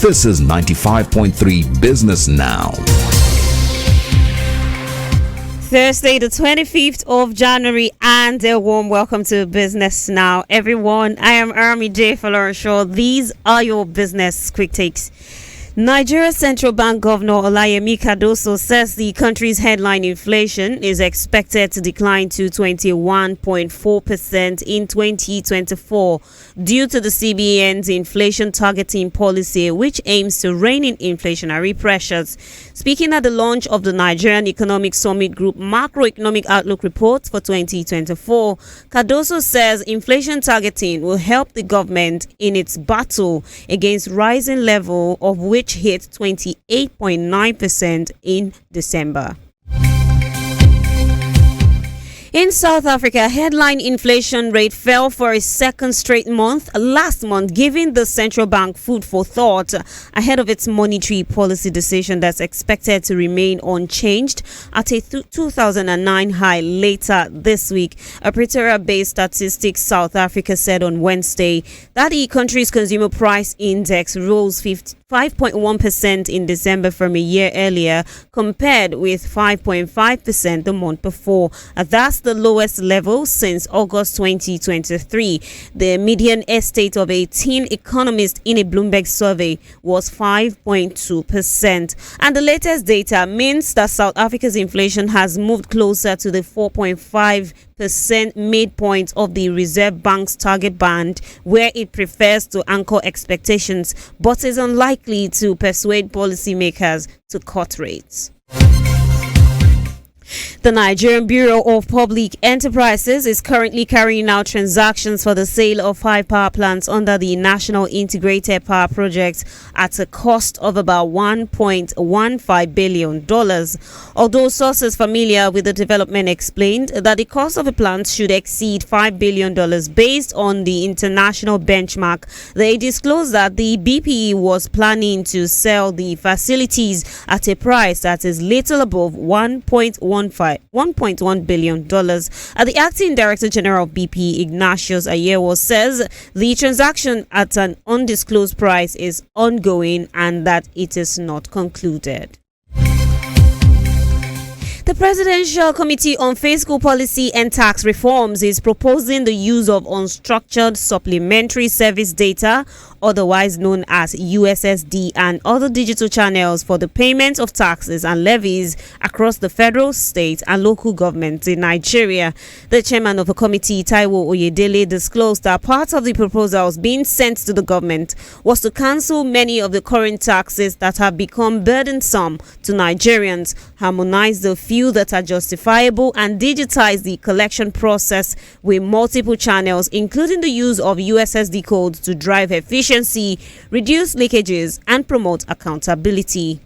This is 95.3 Business Now. Thursday, the 25th of January, and a warm welcome to Business Now, everyone. I am Army J. Falorshaw. These are your business quick takes. Nigeria's Central Bank Governor Olayemi Cardoso says the country's headline inflation is expected to decline to 21.4% in 2024 due to the CBN's inflation targeting policy, which aims to rein in inflationary pressures. Speaking at the launch of the Nigerian Economic Summit Group Macroeconomic Outlook Report for 2024, Cardoso says inflation targeting will help the government in its battle against rising level of which hit 28.9% in December. In South Africa, headline inflation rate fell for a second straight month last month, giving the central bank food for thought ahead of its monetary policy decision that's expected to remain unchanged at a 2009 high later this week. A Pretoria-based Statistics South Africa said on Wednesday that the country's consumer price index rose 5.1% in December from a year earlier, compared with 5.5% the month before. That's the lowest level since August 2023. The median estate of a teen economist in a Bloomberg survey was 5.2%. And the latest data means that South Africa's inflation has moved closer to the 4.5% midpoint of the Reserve Bank's target band, where it prefers to anchor expectations, but is unlikely to persuade policymakers to cut rates. The Nigerian Bureau of Public Enterprises is currently carrying out transactions for the sale of 5 power plants under the National Integrated Power Project at a cost of about $1.15 billion. Although sources familiar with the development explained that the cost of a plant should exceed $5 billion based on the international benchmark, they disclosed that the BPE was planning to sell the facilities at a price that is little above $1.1 billion. The acting director general of BP, Ignatius Ayewo, says the transaction at an undisclosed price is ongoing and that it is not concluded. The Presidential Committee on Fiscal Policy and Tax Reforms is proposing the use of unstructured supplementary service data, otherwise known as USSD, and other digital channels for the payment of taxes and levies across the federal, state, and local governments in Nigeria. The chairman of the committee, Taiwo Oyedele, disclosed that part of the proposals being sent to the government was to cancel many of the current taxes that have become burdensome to Nigerians, harmonize the few that are justifiable, and digitize the collection process with multiple channels, including the use of USSD codes to drive efficiency, reduce leakages, and promote accountability.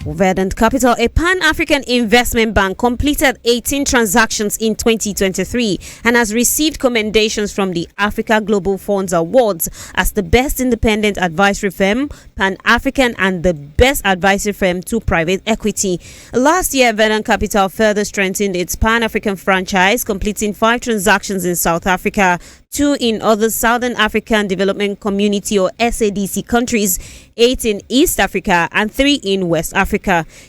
Verdant Capital, a Pan-African investment bank, completed 18 transactions in 2023 and has received commendations from the Africa Global Funds Awards as the best independent advisory firm, Pan-African, and the best advisory firm to private equity. Last year, Verdant Capital further strengthened its Pan-African franchise, completing 5 transactions in South Africa, 2 in other Southern African Development Community or SADC countries, 8 in East Africa, and 3 in West Africa.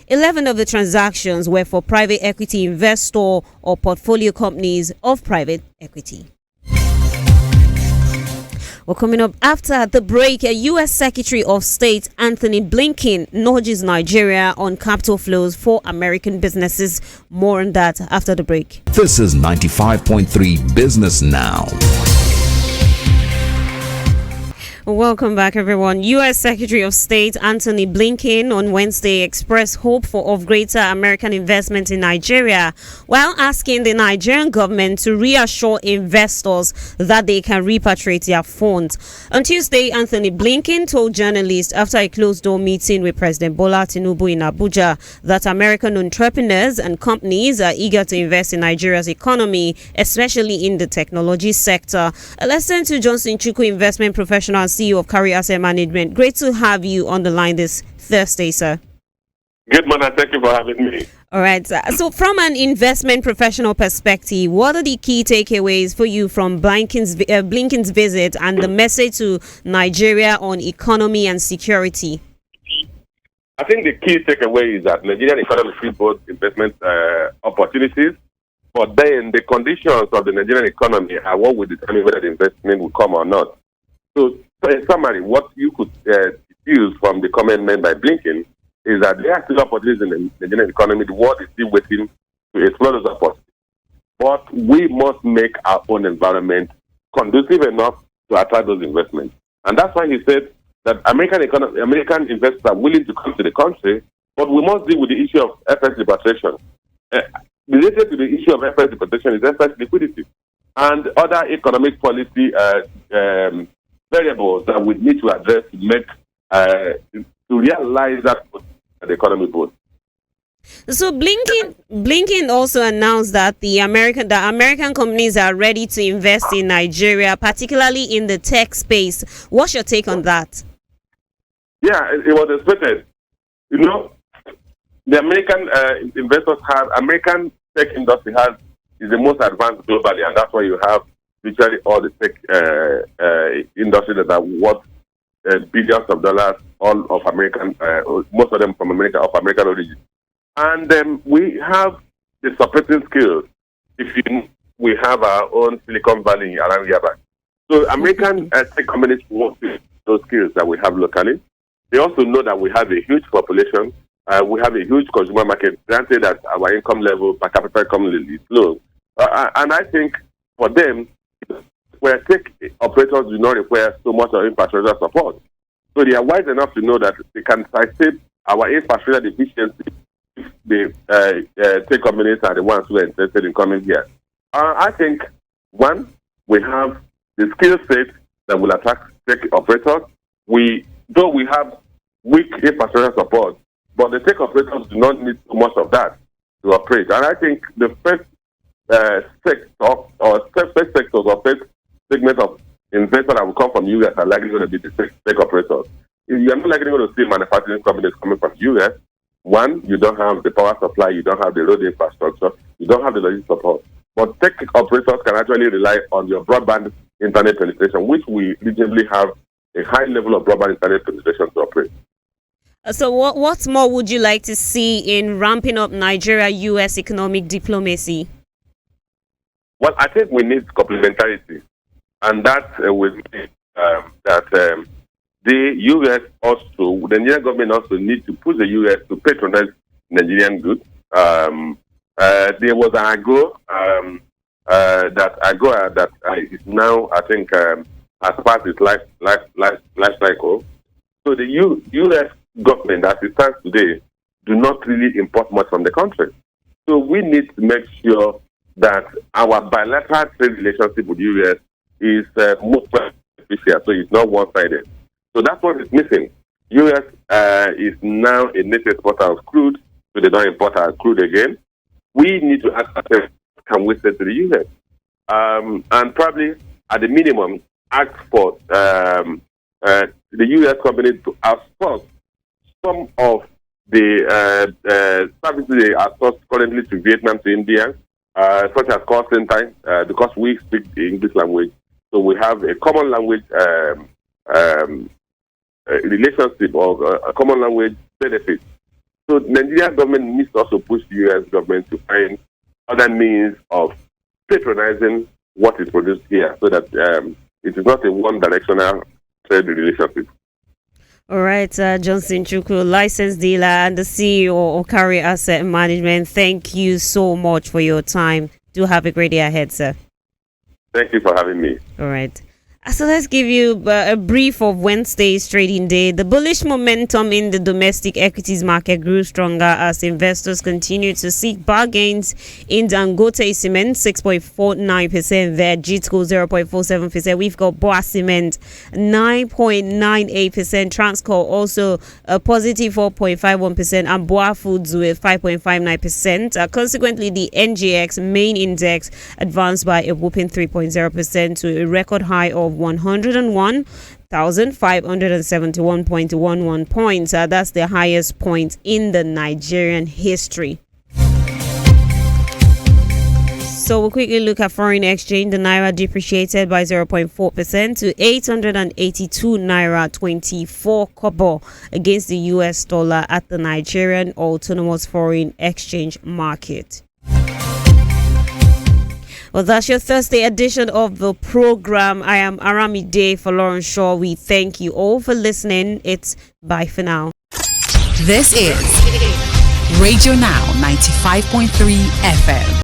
11 of the transactions were for private equity investor or portfolio companies of private equity. Well, coming up after the break, U.S. Secretary of State Anthony Blinken nudges Nigeria on capital flows for American businesses. More on that after the break. This is 95.3 Business Now. Welcome back, everyone. U.S. Secretary of State Anthony Blinken on Wednesday expressed hope of greater American investment in Nigeria, while asking the Nigerian government to reassure investors that they can repatriate their funds. On Tuesday, Anthony Blinken told journalists after a closed-door meeting with President Bola Tinubu in Abuja that American entrepreneurs and companies are eager to invest in Nigeria's economy, especially in the technology sector. Let's turn to Johnson Chukwu, investment professional and CEO of Carry Asset Management. Great to have you on the line this Thursday, sir. Good morning. Thank you for having me. All right. So, from an investment professional perspective, what are the key takeaways for you from Blinken's visit and the message to Nigeria on economy and security? I think the key takeaway is that Nigerian economy sees both investment opportunities, but then the conditions of the Nigerian economy are what will determine whether the investment will come or not. So in summary, what you could deduce from the comment made by Blinken is that there are still opportunities in the Nigerian economy. The world is still waiting to explore those opportunities. But we must make our own environment conducive enough to attract those investments. And that's why he said that American investors are willing to come to the country, but we must deal with the issue of FX repatriation. Related to the issue of FX repatriation is FX liquidity and other economic policy variables that we need to address to make to realize that the economy goes. So Blinken also announced that the American companies are ready to invest in Nigeria, particularly in the tech space. What's your take on that? Yeah, it was expected. You know, the American American tech industry is the most advanced globally, and that's why you have literally all the tech industry that are worth billions of dollars, all of American, most of them from America, of American origin. And we have the supporting skills. We have our own Silicon Valley around here. So American tech companies want those skills that we have locally. They also know that we have a huge population. We have a huge consumer market. Granted that our income level, per capita income is low. And I think for them, where tech operators do not require so much of infrastructure support. So they are wise enough to know that they can facilitate our infrastructure deficiency if the tech companies are the ones who are interested in coming here. I think, one, we have the skill set that will attract tech operators. Though we have weak infrastructure support, but the tech operators do not need so much of that to operate. And I think the first sector or first segment of investors that will come from US are likely going to be the tech operators. You are not likely going to see manufacturing companies coming from US. One, you don't have the power supply, you don't have the road infrastructure, you don't have the logistics support. But tech operators can actually rely on your broadband internet penetration, which we reasonably have a high level of broadband internet penetration to operate. So what more would you like to see in ramping up Nigeria-US economic diplomacy? Well, I think we need complementarity. And that will mean that the U.S. also, the Nigerian government also needs to push the U.S. to patronize Nigerian goods. There was an AGOA that is now, I think, has passed its life cycle. So the U.S. government, as it stands today, do not really import much from the country. So we need to make sure that our bilateral trade relationship with the U.S. is most beneficial, so it's not one-sided. So that's what is missing. U.S. Is now a net exporter of crude, so they don't import our crude again. We need to ask ourselves, can we sell to the U.S.? And probably, at the minimum, ask for the U.S. company to outsource some of the services they outsource currently to Vietnam, to India, such as call center, because we speak the English language. So we have a common language relationship or a common language benefit. So the Nigerian government needs to also push the U.S. government to find other means of patronizing what is produced here so that it is not a one-directional trade relationship. All right, Johnson Chukwu, licensed dealer and the CEO of Carry Asset Management. Thank you so much for your time. Do have a great day ahead, sir. Thank you for having me. All right. So let's give you a brief of Wednesday's trading day. The bullish momentum in the domestic equities market grew stronger as investors continue to seek bargains in Dangote Cement, 6.49% there, Jitco 0.47%. We've got Boa Cement, 9.98%, Transcorp also a positive 4.51%, and Boa Foods with 5.59%. Consequently, the NGX main index advanced by a whooping 3.0% to a record high of 101,571.11 points. That's the highest point in the Nigerian history. So we'll quickly look at foreign exchange. The naira depreciated by 0.4% to 882 naira 24 kobo against the US dollar at the Nigerian Autonomous Foreign Exchange Market. Well, that's your Thursday edition of the program. I am Aramide for Lauren Shaw. We thank you all for listening. It's bye for now. This is Radio Now 95.3 FM.